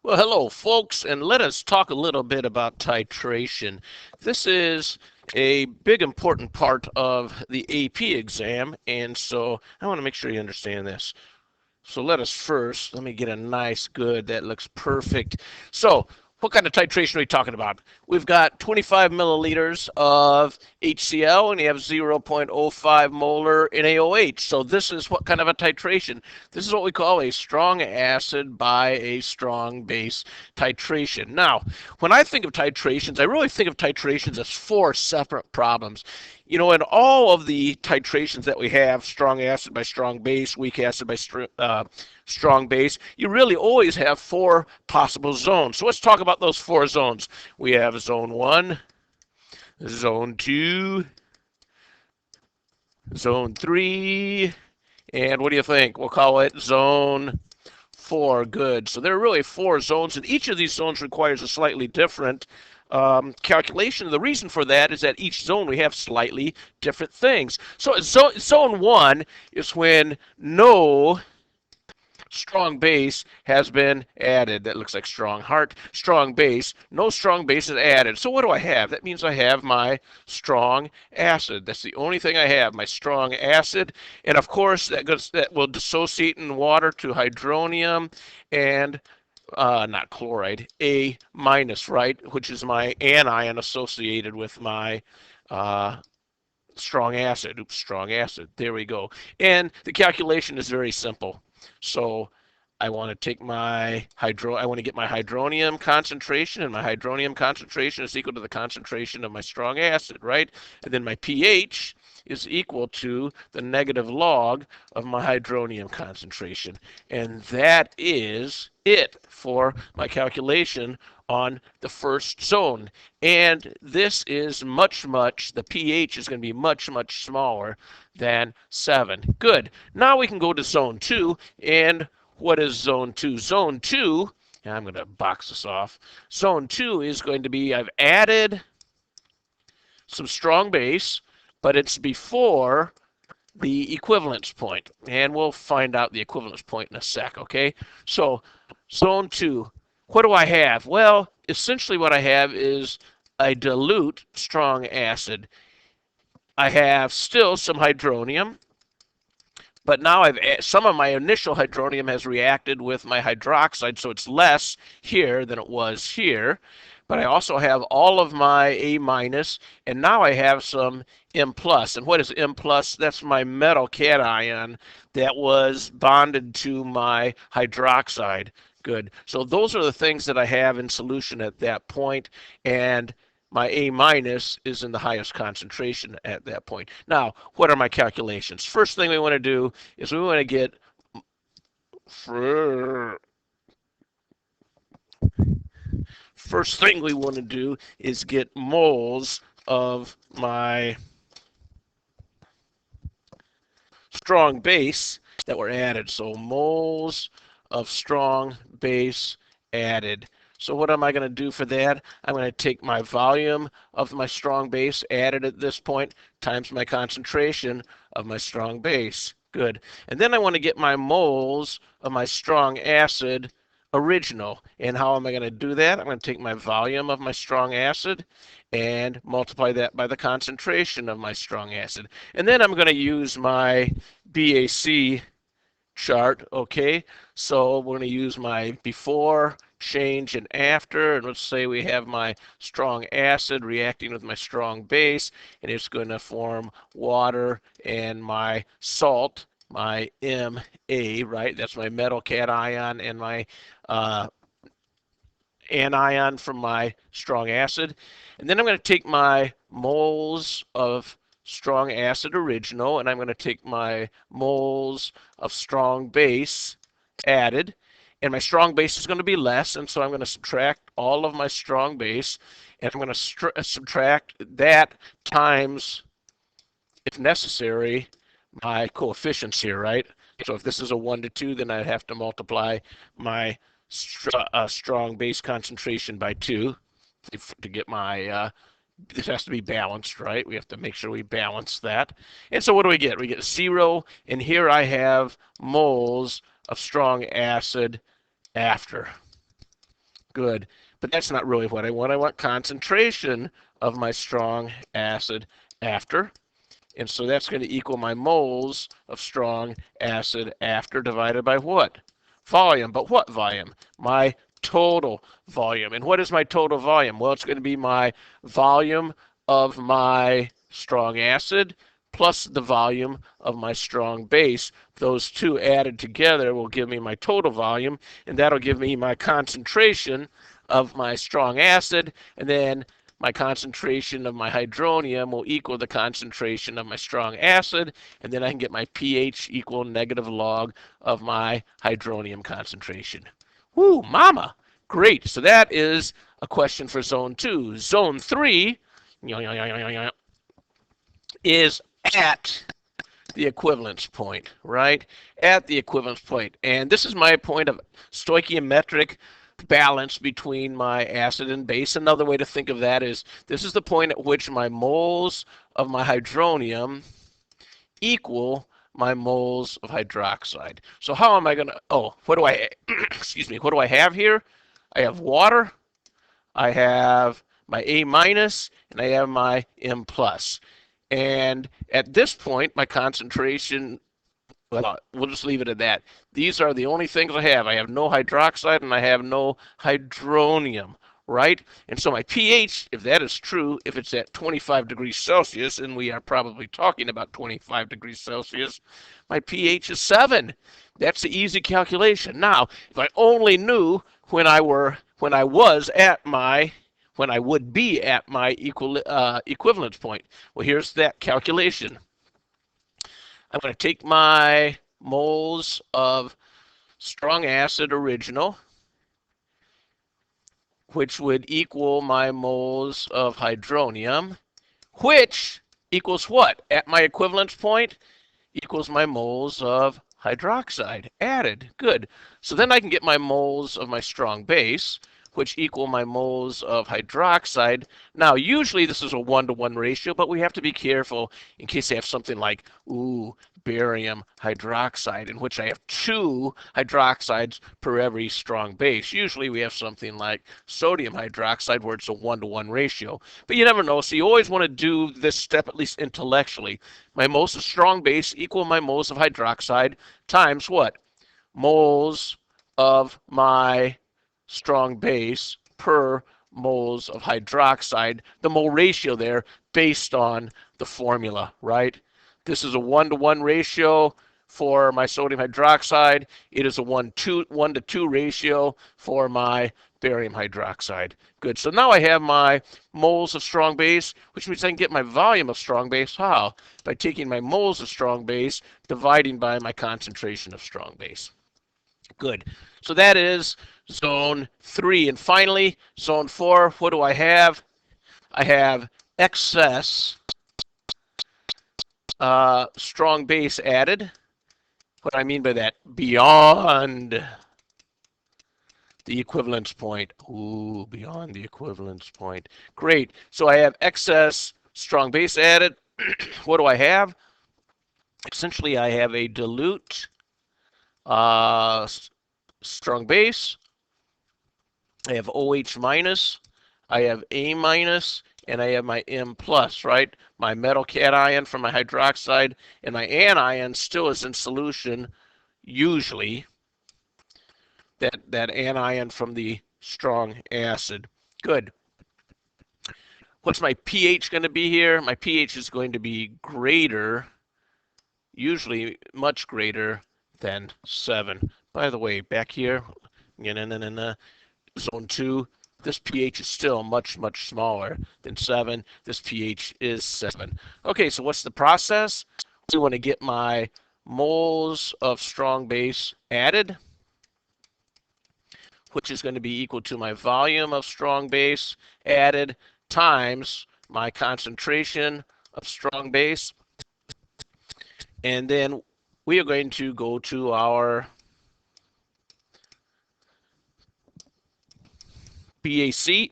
Well, hello, folks, and let us talk a little bit about titration. This is a big important part of the AP exam, and so I want to make sure you understand this. So let me get a nice, good, that looks perfect. So what kind of titration are we talking about? We've got 25 milliliters of HCl and you have 0.05 molar NaOH. So this is what kind of a titration? This is what we call a strong acid by a strong base titration. Now, when I think of titrations, I really think of titrations as four separate problems. You know, in all of the titrations that we have, strong acid by strong base, weak acid by strong base, you really always have four possible zones. So let's talk about those four zones. We have zone 1, zone 2, zone 3, and what do you think? We'll call it zone 4. Good. So there are really four zones, and each of these zones requires a slightly different calculation. The reason for that is that each zone we have slightly different things. So zone 1 is when no strong base has been added. That looks like strong heart. Strong base. No strong base is added. So what do I have? That means I have my strong acid. That's the only thing I have, my strong acid. And of course, that will dissociate in water to hydronium and not chloride, A minus, right, which is my anion associated with my strong acid. Oops, strong acid. There we go. And the calculation is very simple. So I want to take my I want to get my hydronium concentration, and my hydronium concentration is equal to the concentration of my strong acid, right? And then my pH is equal to the negative log of my hydronium concentration. And that is it for my calculation on the first zone. And this is the pH is going to be much, much smaller than 7. Good. Now we can go to zone 2. And what is zone 2? Zone 2, and I'm going to box this off. Zone 2 is going to be, I've added some strong base, but it's before the equivalence point. And we'll find out the equivalence point in a sec, okay? So zone 2, what do I have? Well, essentially what I have is a dilute strong acid. I have still some hydronium, but now some of my initial hydronium has reacted with my hydroxide, so it's less here than it was here. But I also have all of my A minus, and now I have some M plus. And what is M plus? That's my metal cation that was bonded to my hydroxide. Good. So those are the things that I have in solution at that point, and my A minus is in the highest concentration at that point. Now, what are my calculations? First thing we want to do is we want to get moles of my strong base that were added. So moles of strong base added. So what am I going to do for that? I'm going to take my volume of my strong base added at this point times my concentration of my strong base. Good. And then I want to get my moles of my strong acid original. And how am I going to do that? I'm going to take my volume of my strong acid and multiply that by the concentration of my strong acid. And then I'm going to use my BAC chart, okay? So we're going to use my before, change, and after, and let's say we have my strong acid reacting with my strong base, and it's going to form water and my salt, my Ma, right? That's my metal cation and my anion from my strong acid. And then I'm going to take my moles of strong acid original, and I'm going to take my moles of strong base added, and my strong base is going to be less, and so I'm going to subtract all of my strong base, and I'm going to subtract that times, if necessary, my coefficients here, right? So if this is a 1 to 2, then I'd have to multiply my strong base concentration by 2 to get my this has to be balanced, right? We have to make sure we balance that. And so what do we get? We get 0, and here I have moles of strong acid after. Good. But that's not really what I want. I want concentration of my strong acid after. And so that's going to equal my moles of strong acid after divided by what? Volume. But what volume? My total volume. And what is my total volume? Well, it's going to be my volume of my strong acid plus the volume of my strong base. Those two added together will give me my total volume, and that'll give me my concentration of my strong acid, and then my concentration of my hydronium will equal the concentration of my strong acid, and then I can get my pH equal negative log of my hydronium concentration. Woo, mama! Great. So that is a question for zone 2. Zone 3 is at the equivalence point, right? At the equivalence point. And this is my point of stoichiometric balance between my acid and base. Another way to think of that is this is the point at which my moles of my hydronium equal my moles of hydroxide. So how am I going to, what do I, excuse me, what do I have here? I have water, I have my A minus, and I have my M plus. And at this point, my concentration, well, we'll just leave it at that. These are the only things I have. I have no hydroxide and I have no hydronium, right? And so my pH, if that is true, if it's at 25 degrees Celsius, and we are probably talking about 25 degrees Celsius, my pH is 7. That's the easy calculation. Now, if I only knew when I would be at my equivalence point. Well, here's that calculation. I'm going to take my moles of strong acid original, which would equal my moles of hydronium, which equals what? At my equivalence point, equals my moles of hydroxide added. Good. So then I can get my moles of my strong base, which equal my moles of hydroxide. Now, usually this is a 1-to-1 ratio, but we have to be careful in case I have something like, barium hydroxide, in which I have 2 hydroxides per every strong base. Usually we have something like sodium hydroxide where it's a 1-to-1 ratio. But you never know, so you always want to do this step at least intellectually. My moles of strong base equal my moles of hydroxide times what? Moles of my strong base per moles of hydroxide, the mole ratio there based on the formula, right? This is a 1-to-1 ratio for my sodium hydroxide. It is a 1-to-2 ratio for my barium hydroxide. Good. So now I have my moles of strong base, which means I can get my volume of strong base. How? By taking my moles of strong base, dividing by my concentration of strong base. Good. So that is zone 3. And finally, zone 4, what do I have? I have excess strong base added. What I mean by that, beyond the equivalence point. Ooh, beyond the equivalence point. Great. So I have excess strong base added. What do I have? Essentially, I have a dilute strong base. I have OH minus. I have A minus. And I have my M plus, right? My metal cation from my hydroxide, and my anion still is in solution, usually, that anion from the strong acid. Good. What's my pH going to be here? My pH is going to be greater, usually much greater than 7. By the way, back here, zone 2, this pH is still much, much smaller than 7. This pH is 7. Okay, so what's the process? We want to get my moles of strong base added, which is going to be equal to my volume of strong base added times my concentration of strong base. And then we are going to go to our BAC,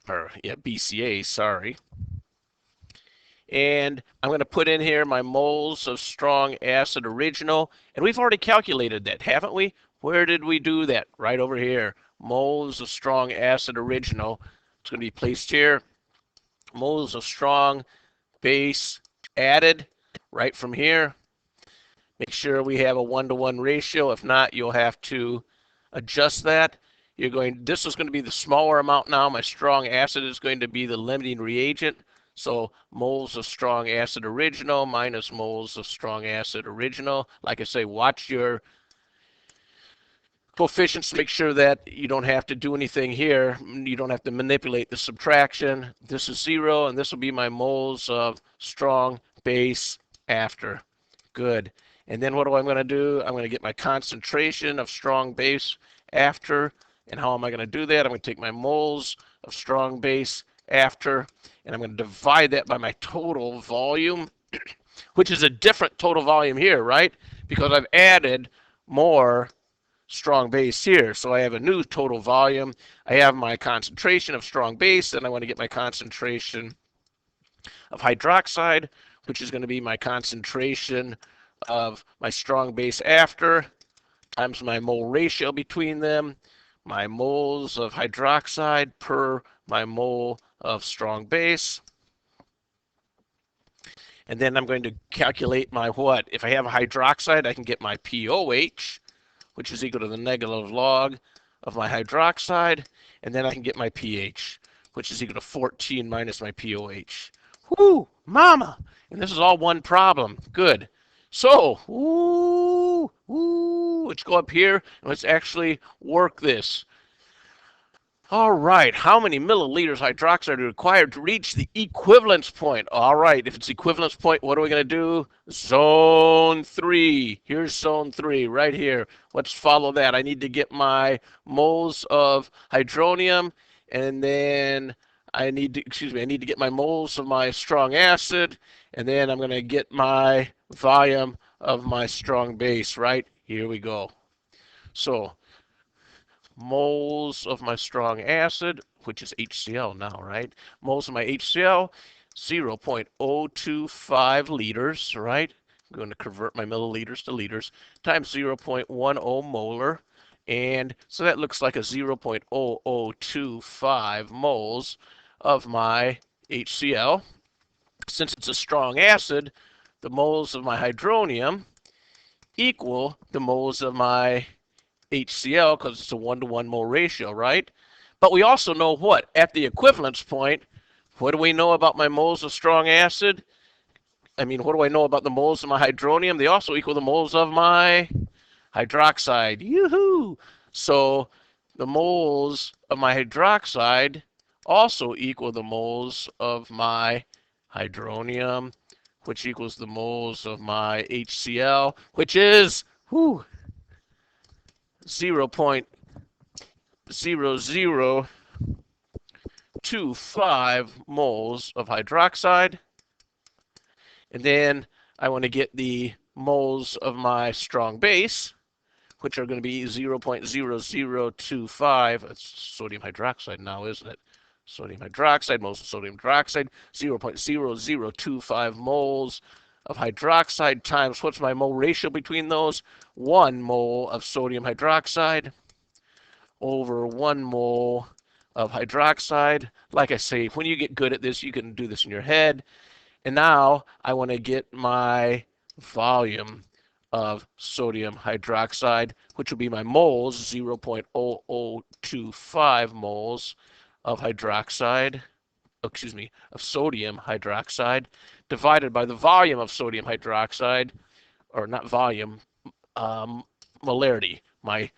or BCA, sorry. And I'm going to put in here my moles of strong acid original. And we've already calculated that, haven't we? Where did we do that? Right over here. Moles of strong acid original. It's going to be placed here. Moles of strong base added right from here. Make sure we have a 1-to-1 ratio. If not, you'll have to adjust that. This is going to be the smaller amount now. My strong acid is going to be the limiting reagent. So moles of strong acid original minus moles of strong acid original. Like I say, watch your coefficients to make sure that you don't have to do anything here. You don't have to manipulate the subtraction. This is 0, and this will be my moles of strong base after. Good. And then what am I going to do? I'm going to get my concentration of strong base after. And how am I going to do that? I'm going to take my moles of strong base after, and I'm going to divide that by my total volume, which is a different total volume here, right? Because I've added more strong base here. So I have a new total volume. I have my concentration of strong base, and I want to get my concentration of hydroxide, which is going to be my concentration of my strong base after times my mole ratio between them, my moles of hydroxide per my mole of strong base. And then I'm going to calculate my what? If I have a hydroxide, I can get my POH, which is equal to the negative log of my hydroxide. And then I can get my pH, which is equal to 14 minus my POH. Whoo, mama! And this is all one problem. Good. So, let's go up here and let's actually work this. All right, how many milliliters hydroxide are required to reach the equivalence point? All right, if it's equivalence point, what are we going to do? Zone 3. Here's zone 3 right here. Let's follow that. I need to get my moles of hydronium, and then I need to get my moles of my strong acid, and then I'm going to get my volume of my strong base, right? Here we go. So moles of my strong acid, which is HCl now, right? Moles of my HCl, 0.025 liters, right? I'm going to convert my milliliters to liters, times 0.10 molar. And so that looks like a 0.0025 moles of my HCl. Since it's a strong acid, the moles of my hydronium equal the moles of my HCl because it's a 1-to-1 mole ratio, right? But we also know what? At the equivalence point, what do we know about my moles of strong acid? What do I know about the moles of my hydronium? They also equal the moles of my hydroxide. Yoo-hoo! So the moles of my hydroxide also equal the moles of my hydronium, which equals the moles of my HCl, which is 0.0025 moles of hydroxide. And then I want to get the moles of my strong base, which are going to be 0.0025. It's sodium hydroxide now, isn't it? Sodium hydroxide, moles of sodium hydroxide, 0.0025 moles of hydroxide times, what's my mole ratio between those? 1 mole of sodium hydroxide over 1 mole of hydroxide. Like I say, when you get good at this, you can do this in your head. And now I want to get my volume of sodium hydroxide, which will be my moles, 0.0025 moles of hydroxide, of sodium hydroxide, divided by the volume of sodium hydroxide, or not volume, molarity, my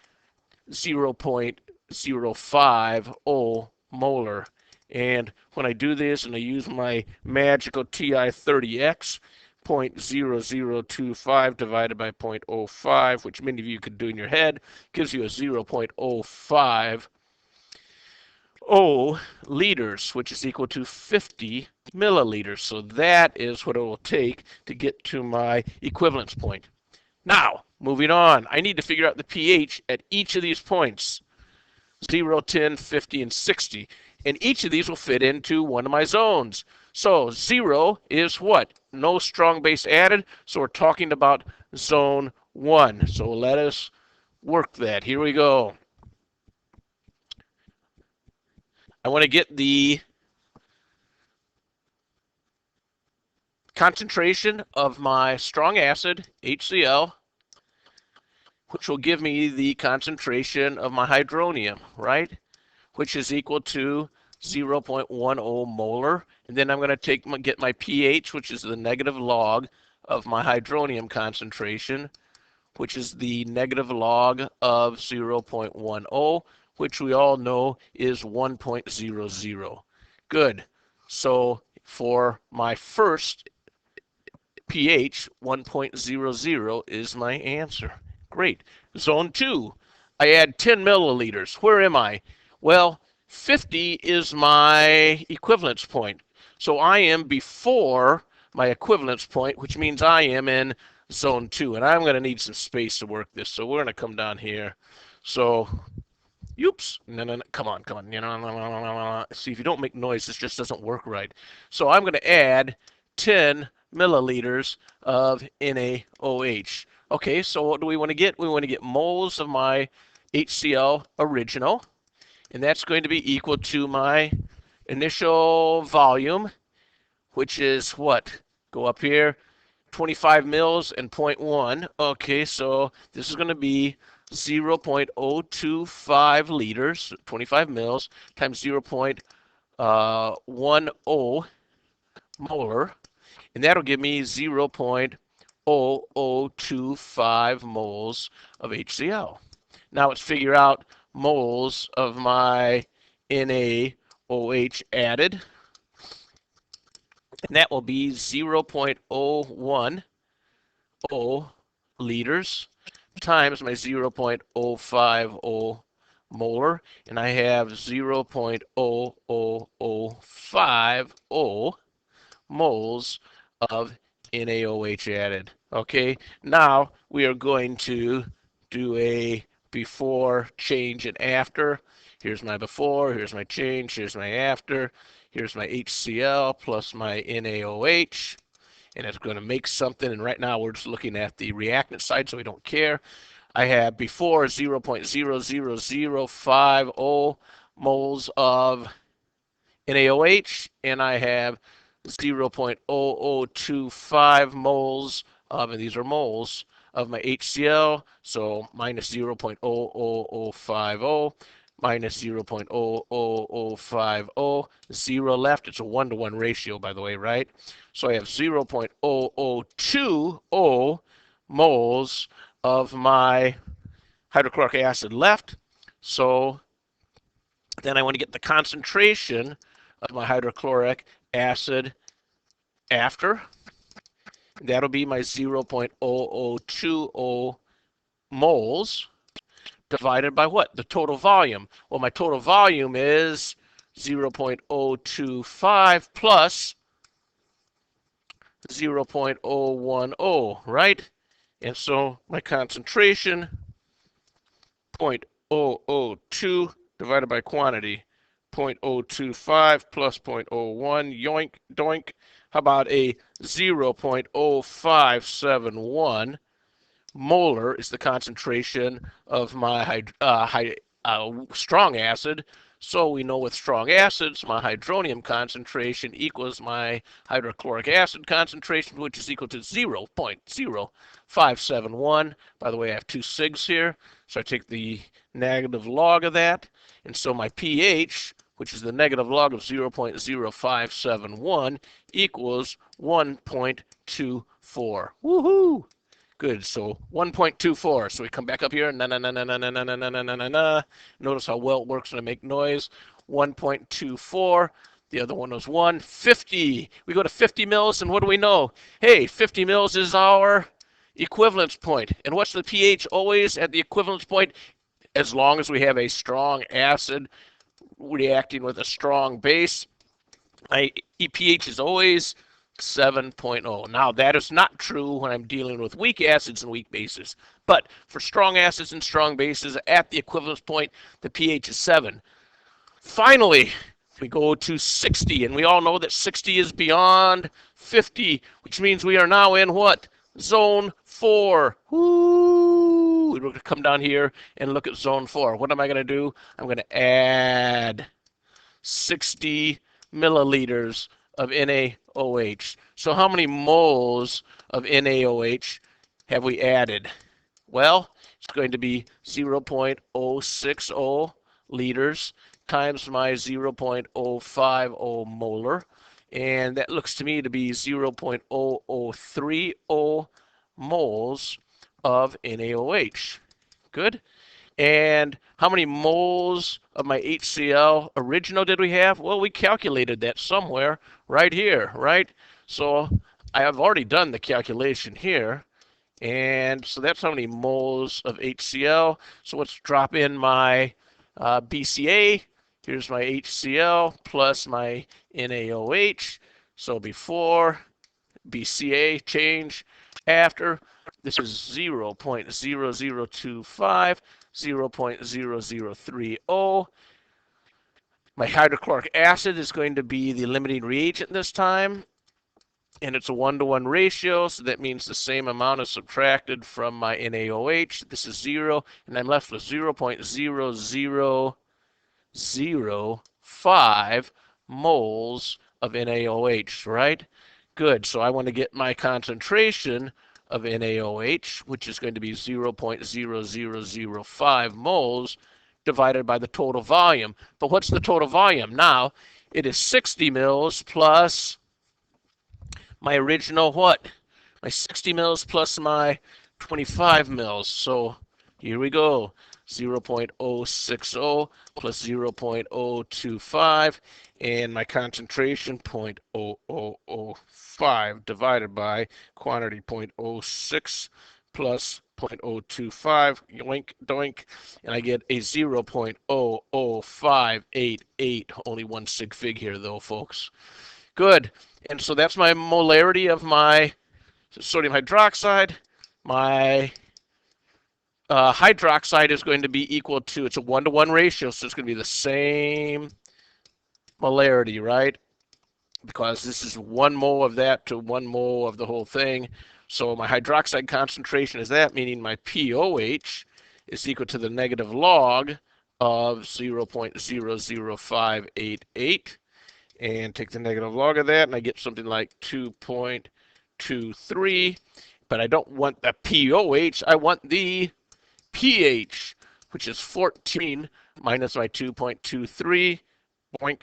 0.050 molar. And when I do this and I use my magical TI-30X, 0.0025 divided by 0.05, which many of you could do in your head, gives you a 0.050 liters, which is equal to 50 milliliters. So that is what it will take to get to my equivalence point. Now, moving on, I need to figure out the pH at each of these points, 0, 10, 50, and 60. And each of these will fit into one of my zones. So 0 is what? No strong base added. So we're talking about zone 1. So let us work that. Here we go. I want to get the concentration of my strong acid, HCl, which will give me the concentration of my hydronium, right? Which is equal to 0.10 molar. And then I'm going to get my pH, which is the negative log of my hydronium concentration, which is the negative log of 0.10, which we all know is 1.00. Good. So for my first pH, 1.00 is my answer. Great. Zone 2, I add 10 milliliters. Where am I? Well, 50 is my equivalence point. So I am before my equivalence point, which means I am in zone 2. And I'm going to need some space to work this. So we're going to come down here. So, oops. No, come on. See, if you don't make noise, this just doesn't work right. So I'm going to add 10 milliliters of NaOH. Okay, so what do we want to get? We want to get moles of my HCl original, and that's going to be equal to my initial volume, which is what? Go up here, 25 mils and 0.1. Okay, so this is going to be 0.025 liters, 25 mils, times 0.10 molar, and that'll give me 0.0025 moles of HCl. Now let's figure out moles of my NaOH added, and that will be 0.010 liters times my 0.050 molar, and I have 0.0050 moles of NaOH added. Okay, now we are going to do a before, change, and after. Here's my before, here's my change, here's my after, here's my HCl plus my NaOH, and it's going to make something, and right now we're just looking at the reactant side, so we don't care. I have before 0.00050 moles of NaOH, and I have 0.0025 moles of, and these are moles, of my HCl, so minus 0.00050 minus 0.00050, 0 left. It's a 1-to-1 ratio, by the way, right? So I have 0.0020 moles of my hydrochloric acid left. So then I want to get the concentration of my hydrochloric acid after. That'll be my 0.0020 moles divided by what? The total volume. Well, my total volume is 0.025 plus 0.010, right? And so my concentration, 0.002 divided by quantity, 0.025 plus 0.01, yoink, doink. How about a 0.0571 molar is the concentration of my strong acid. So we know with strong acids, my hydronium concentration equals my hydrochloric acid concentration, which is equal to 0.0571. By the way, I have two sigs here, so I take the negative log of that. And so my pH, which is the negative log of 0.0571, equals 1.24. Woohoo! Good, so 1.24. So we come back up here, na na na na na na na na na na na na. Notice how well it works when I make noise. 1.24. The other one was 150. We go to 50 mils, and what do we know? Hey, 50 mils is our equivalence point. And what's the pH always at the equivalence point? As long as we have a strong acid reacting with a strong base, my pH is always 7.0. Now, that is not true when I'm dealing with weak acids and weak bases. But for strong acids and strong bases, at the equivalence point, the pH is 7. Finally, We go to 60, and we all know that 60 is beyond 50, which means we are now in what? Zone 4. Woo! We're going to come down here and look at zone 4. What am I going to do? I'm going to add 60 milliliters of NaOH. So how many moles of NaOH have we added? Well, it's going to be 0.060 liters times my 0.050 molar, and that looks to me to be 0.0030 moles of NaOH. Good. And how many moles of my HCl original did we have? Well, we calculated that somewhere right here, right? So I have already done the calculation here. And so that's how many moles of HCl. So let's drop in my BCA. Here's my HCl plus my NaOH. So before BCA change, after, this is 0.0025, 0.0030. My hydrochloric acid is going to be the limiting reagent this time, and it's a 1-to-1 ratio, so that means the same amount is subtracted from my NaOH. This is 0, and I'm left with 0.0005 moles of NaOH, right? Good, so I want to get my concentration of NaOH, which is going to be 0.0005 moles divided by the total volume. But what's the total volume? Now, it is 60 mils plus my original what? My 60 mils plus my 25 mils. So here we go. 0.060 plus 0.025, and my concentration 0.0005 divided by quantity 0.06 plus 0.025, yoink, doink, and I get a 0.00588, only one sig fig here though, folks. Good, and so that's my molarity of my sodium hydroxide. My hydroxide is going to be equal to, it's a 1-to-1 ratio, so it's going to be the same molarity, right? Because this is 1 mole of that to 1 mole of the whole thing. So my hydroxide concentration is that, meaning my POH is equal to the negative log of 0.00588. And take the negative log of that, and I get something like 2.23. But I don't want the POH, I want the pH, which is 14 minus my 2.23, boink,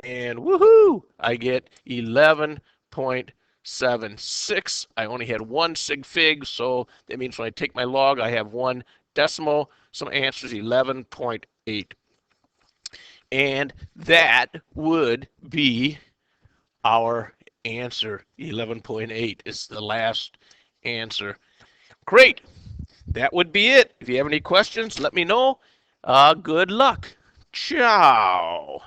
and woohoo, I get 11.76. I only had one sig fig, so that means when I take my log, I have one decimal, so my answer is 11.8. And that would be our answer. 11.8 is the last answer. Great. That would be it. If you have any questions, let me know. Good luck. Ciao.